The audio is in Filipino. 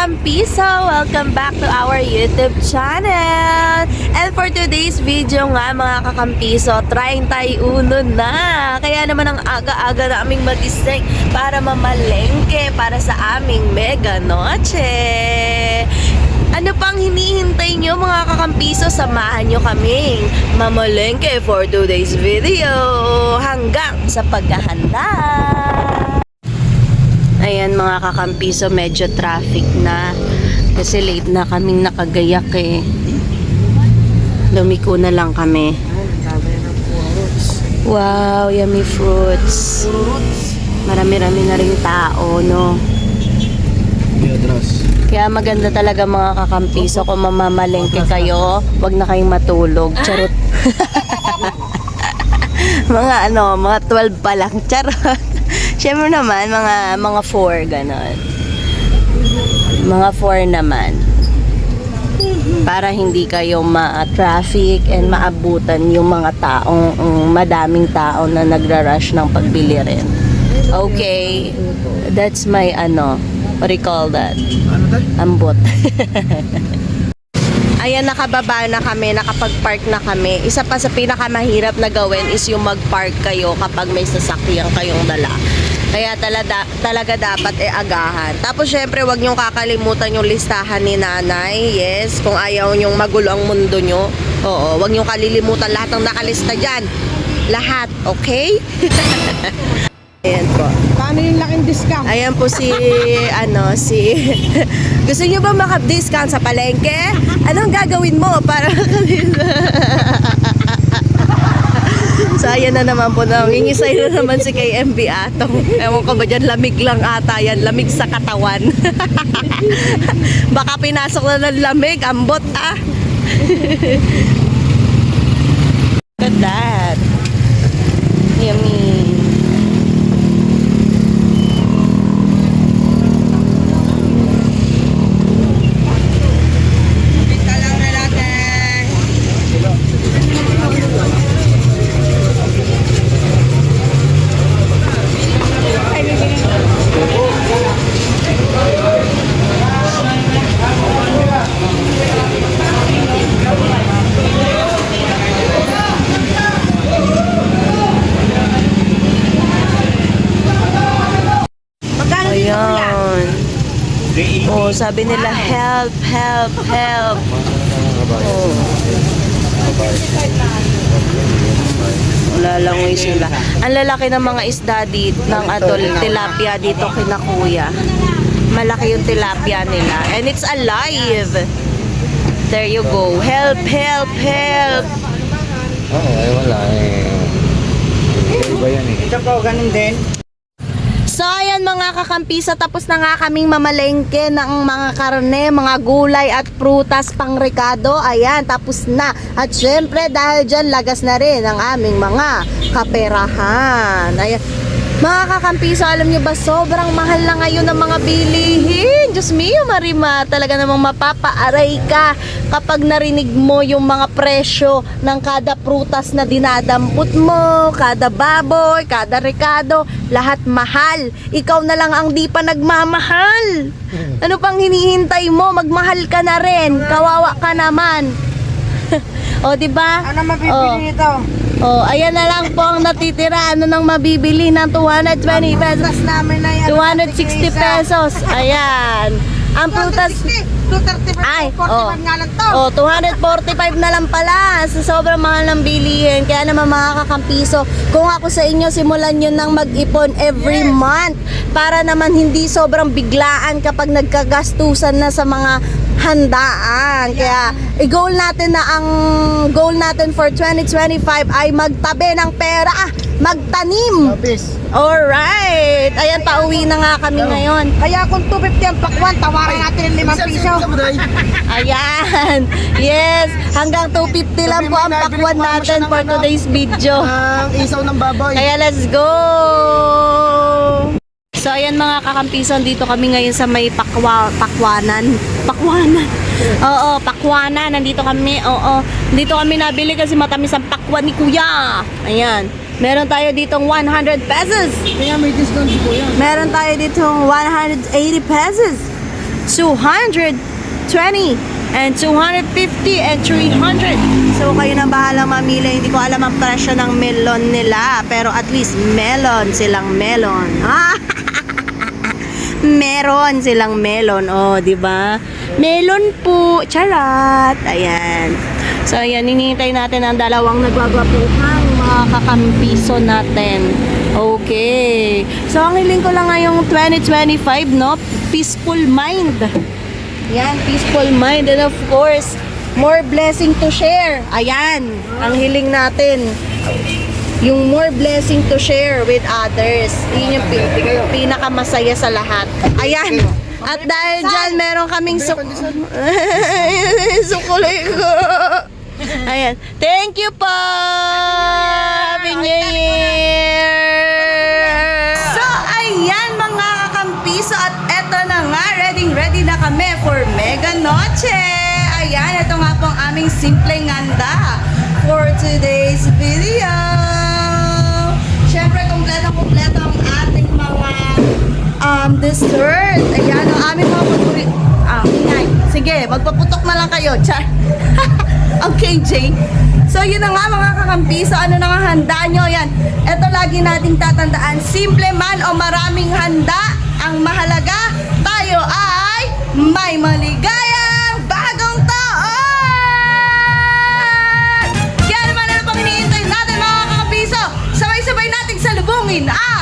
kakampiso! Welcome back to our YouTube channel! And for today's video nga mga kakampiso, trying tayo uno na! Kaya naman ang aga-aga na aming magising para mamalengke para sa aming mega noche! Ano pang hinihintay nyo mga kakampiso? Samahan nyo kaming mamalengke for today's video hanggang sa paghahanda! Ayan mga kakampiso, medyo traffic na kasi late na kaming nakagayak eh. Lumiko na lang kami. Wow, yummy fruits. Marami-rami na rin tao, no? Kaya maganda talaga mga kakampiso kung mamamalengke kayo, wag na kayong matulog. Charot. mga 12 pa lang. Charot. Siyempre naman, mga 4, ganon. Mga 4 naman. Para hindi kayo ma-traffic and maabutan yung mga taong, madaming tao na nagra-rush ng pagbili rin. Okay. That's my, what do you call that? Ambot. Ayan, nakababa na kami, nakapag-park na kami. Isa pa sa pinakamahirap na gawin is yung mag-park kayo kapag may sasakyan kayong dala. Kaya talaga dapat agahan. Tapos syempre, wag niyong kakalimutan yung listahan ni nanay. Yes, kung ayaw niyong magulo ang mundo niyo. Oo, wag niyong kalilimutan lahat ng nakalista dyan. Lahat, okay? Ayan po. Paano yung laking discount? Ayan po si gusto niyo ba maka-discount sa palengke? Anong gagawin mo para kami? So ayan na naman po, nangingisay na naman si kay MB Atong. Ewan ko ba dyan, lamig lang ata yan, lamig sa katawan. Baka pinasok na ng lamig, ambot ah. Look at that. Yummy. Ayan. Oh, sabi nila help, help, help. Oh. Lalangoy sila. Ang lalaki ng mga isda dito, ng atol, tilapia dito kina kuya. Malaki yung tilapia nila. And it's alive. There you go. Help, help, help. Oo, ay wala eh. Iba yan eh. Ito po, ganun din. So ayan mga kakampisa, tapos na nga kaming mamalengke ng mga karne, mga gulay at prutas pang rekado. Ayan, tapos na. At syempre dahil dyan lagas na rin ang aming mga kaperahan. Ayan. Mga kakampiso, alam nyo ba, sobrang mahal na ngayon ng mga bilihin. Diyos mio, Marima, talaga namang mapapaaray ka kapag narinig mo yung mga presyo ng kada prutas na dinadampot mo, kada baboy, kada rekado, lahat mahal. Ikaw na lang ang di pa nagmamahal. Ano pang hinihintay mo? Magmahal ka na rin. Kawawa ka naman. O, diba? Ano mabibili nito? Oh, ayan na lang po ang natitira. Ano nang mabibili ng 220 pesos? Namin na yan. 260 pesos. Ayan. Ang prutas 235 ay, 45 nga lang to. Oh, 245 na lang pala. Sa sobrang mahal ng bilihin. Kaya naman mga kakampiso, kung ako sa inyo, simulan nyo nang mag-ipon every month para naman hindi sobrang biglaan kapag nagkagastusan na sa mga handaan. Kaya i-goal natin na ang goal natin for 2025 ay magtabi ng pera, magtanim. Alright. Ayan, pauwi na nga kami ngayon. Kaya kung 250 ang pakwan, tawaran natin ng 5 piso. Ayan. Yes. Hanggang 250 lang po ang pakwan natin for today's video. Ang isaw ng baboy. Kaya let's go! So ayan mga kakampiso, dito kami ngayon sa may Pakwanan. Oo, Pakwanan. Nandito kami. Oo. Dito kami nabili kasi matamis ang pakwan ni Kuya. Ayan. Meron tayo ditong 100 pesos. Kaya may discount po yan. Meron tayo ditong 180 pesos. 220 and 250 and 300. So kayo na bahala mamili. Hindi ko alam ang presyo ng melon nila, pero at least melon silang melon. Meron silang melon, oh, 'di ba? Melon po, charat. Ayan. So ayan, hinihintay natin ang dalawang nagwagwapuhang mga kakampiso natin. Okay. So ang hiling ko lang ngayong 2025, no? Peaceful mind. Yan, peaceful mind. And of course, more blessing to share. Ayan, ang hiling natin. Yung more blessing to share with others. Yun yung pinakamasaya sa lahat. Ayan. At dahil dyan, meron kaming sukulay ko. Ayan. Thank you po! Happy New Year! So, ayan mga kakampiso. At eto na nga, ready na kami for Mega Noche. Ayan, ito nga po ang aming simpleng handa for today's video. Siyempre, kompleto ang ating mga dessert. Ayan, ang aming mga pagpuri. Ingay. Sige, magpaputok na lang kayo. Char. Okay, Jay. So, yun na nga mga kakampiso. Ano na nga handa nyo? Yan. Ito lagi nating tatandaan. Simple man o maraming handa, ang mahalaga, tayo ay may maligayang bagong taon! Kaya naman ano pang hinihintay natin mga kakampiso? Sabay-sabay nating salubungin ang